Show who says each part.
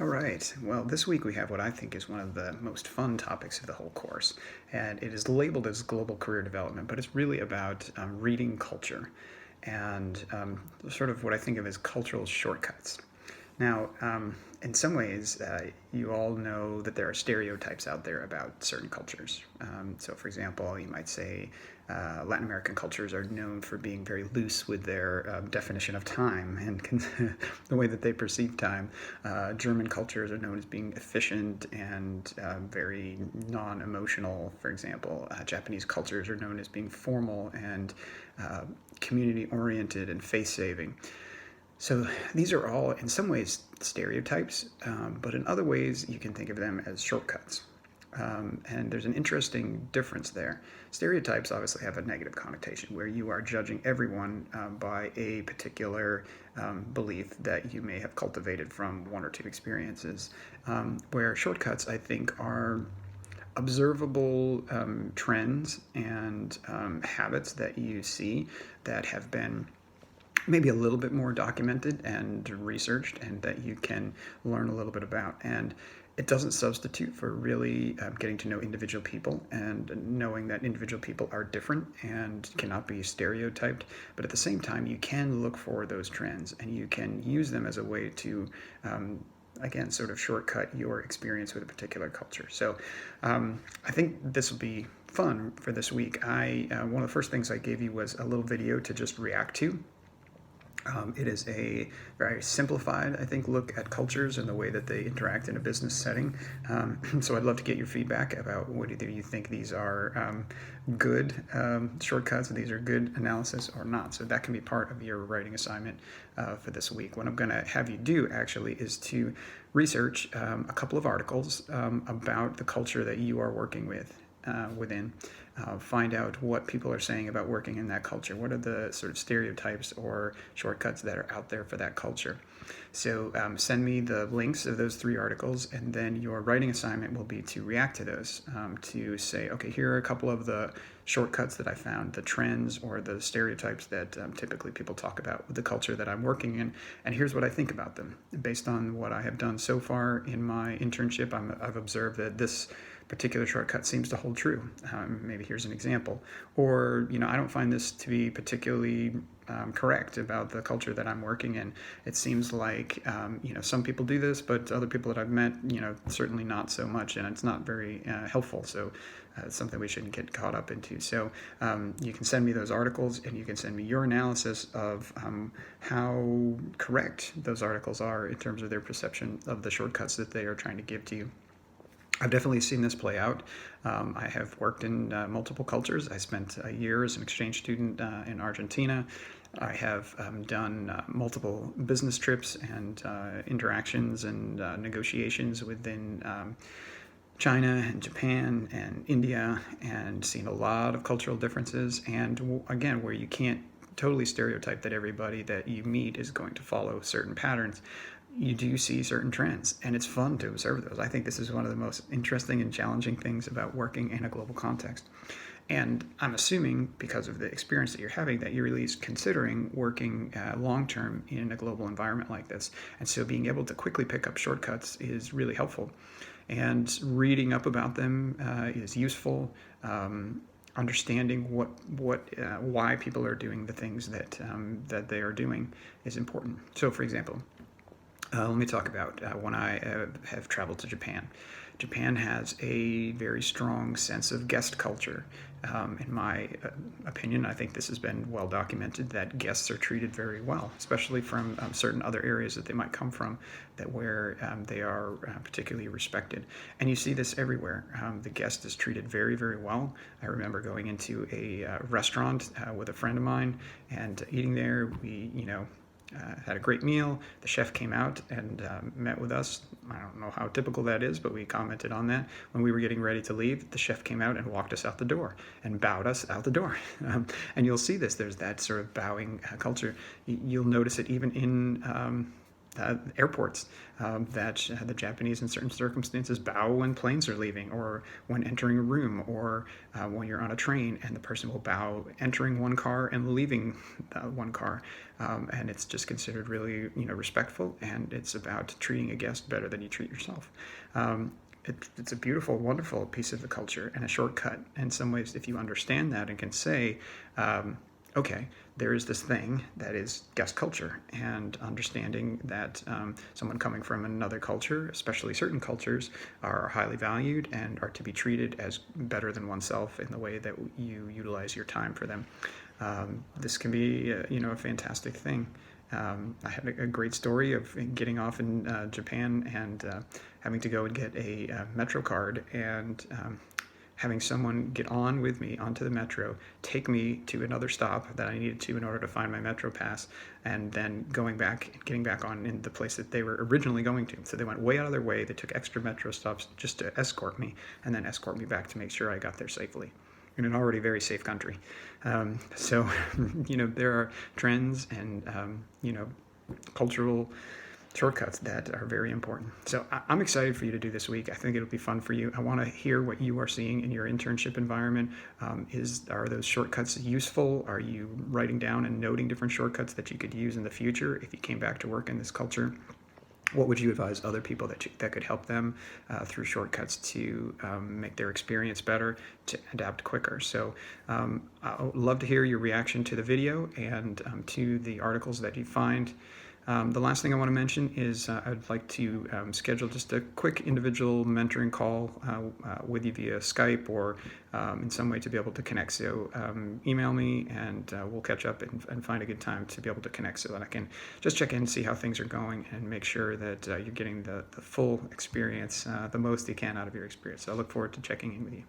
Speaker 1: All right. Well, this week we have what I think is one of the most fun topics of the whole course, and it is labeled as global career development, but it's really about reading culture and sort of what I think of as cultural shortcuts. Now, in some ways, you all know that there are stereotypes out there about certain cultures. So, for example, you might say Latin American cultures are known for being very loose with their definition of time and the way that they perceive time. German cultures are known as being efficient and very non emotional, for example. Japanese cultures are known as being formal and community oriented and face saving. So these are all, in some ways, stereotypes, but in other ways, you can think of them as shortcuts. And there's an interesting difference there. Stereotypes obviously have a negative connotation where you are judging everyone by a particular belief that you may have cultivated from one or two experiences. Where shortcuts, I think, are observable trends and habits that you see that have been maybe a little bit more documented and researched and that you can learn a little bit about. And it doesn't substitute for really getting to know individual people and knowing that individual people are different and cannot be stereotyped. But at the same time, you can look for those trends and you can use them as a way to again, sort of shortcut your experience with a particular culture. So I think this will be fun for this week. One of the first things I gave you was a little video to just react to. It is a very simplified, I think, look at cultures and the way that they interact in a business setting. So I'd love to get your feedback about whether you think these are good shortcuts, these are good analysis or not. So that can be part of your writing assignment for this week. What I'm going to have you do actually is to research a couple of articles about the culture that you are working within. Find out what people are saying about working in that culture. What are the sort of stereotypes or shortcuts that are out there for that culture? So send me the links of those three articles, and then your writing assignment will be to react to those, to say, okay, here are a couple of the shortcuts that I found, the trends or the stereotypes that typically people talk about with the culture that I'm working in, and here's what I think about them. Based on what I have done so far in my internship, I've observed that this particular shortcut seems to hold true. Maybe here's an example. Or, I don't find this to be particularly correct about the culture that I'm working in. It seems like, some people do this, but other people that I've met, certainly not so much, and it's not very helpful. So it's something we shouldn't get caught up into. So you can send me those articles, and you can send me your analysis of how correct those articles are in terms of their perception of the shortcuts that they are trying to give to you. I've definitely seen this play out. I have worked in multiple cultures. I spent a year as an exchange student in Argentina. I have done multiple business trips and interactions and negotiations within China and Japan and India, and seen a lot of cultural differences. And again, where you can't totally stereotype that everybody that you meet is going to follow certain patterns, you do see certain trends, and it's fun to observe those. I think this is one of the most interesting and challenging things about working in a global context. And I'm assuming, because of the experience that you're having, that you're really considering working long-term in a global environment like this. And so being able to quickly pick up shortcuts is really helpful. And reading up about them is useful. Understanding why people are doing the things that they are doing is important. So, for example, let me talk about when I have traveled to Japan. Japan has a very strong sense of guest culture. In my opinion, I think this has been well documented that guests are treated very well, especially from certain other areas that they might come from, where they are particularly respected. And you see this everywhere. The guest is treated very, very well. I remember going into a restaurant with a friend of mine and eating there. We, had a great meal. The chef came out and met with us. I don't know how typical that is, but we commented on that. When we were getting ready to leave, the chef came out and walked us out the door and bowed us out the door. And you'll see this. There's that sort of bowing culture. You'll notice it even in airports, that the Japanese in certain circumstances bow when planes are leaving, or when entering a room, or when you're on a train, and the person will bow entering one car and leaving one car. And it's just considered really, respectful, and it's about treating a guest better than you treat yourself. It's a beautiful, wonderful piece of the culture and a shortcut. In some ways, if you understand that and can say, okay, there is this thing that is guest culture, and understanding that someone coming from another culture, especially certain cultures, are highly valued and are to be treated as better than oneself in the way that you utilize your time for them. This can be, a fantastic thing. I had a great story of getting off in Japan and having to go and get a Metro card, and having someone get on with me onto the Metro, take me to another stop that I needed to in order to find my Metro pass, and then going back and getting back on in the place that they were originally going to. So they went way out of their way. They took extra Metro stops just to escort me, and then escort me back to make sure I got there safely in an already very safe country. So, there are trends and, cultural shortcuts that are very important. So I'm excited for you to do this week. I think it'll be fun for you. I want to hear what you are seeing in your internship environment. Are those shortcuts useful? Are you writing down and noting different shortcuts that you could use in the future if you came back to work in this culture? What would you advise other people that could help them through shortcuts to make their experience better, to adapt quicker? So I would love to hear your reaction to the video and to the articles that you find. The last thing I want to mention is I'd like to schedule just a quick individual mentoring call with you via Skype or in some way to be able to connect. So email me, and we'll catch up and find a good time to be able to connect, so that I can just check in and see how things are going and make sure that you're getting the full experience, the most you can out of your experience. So I look forward to checking in with you.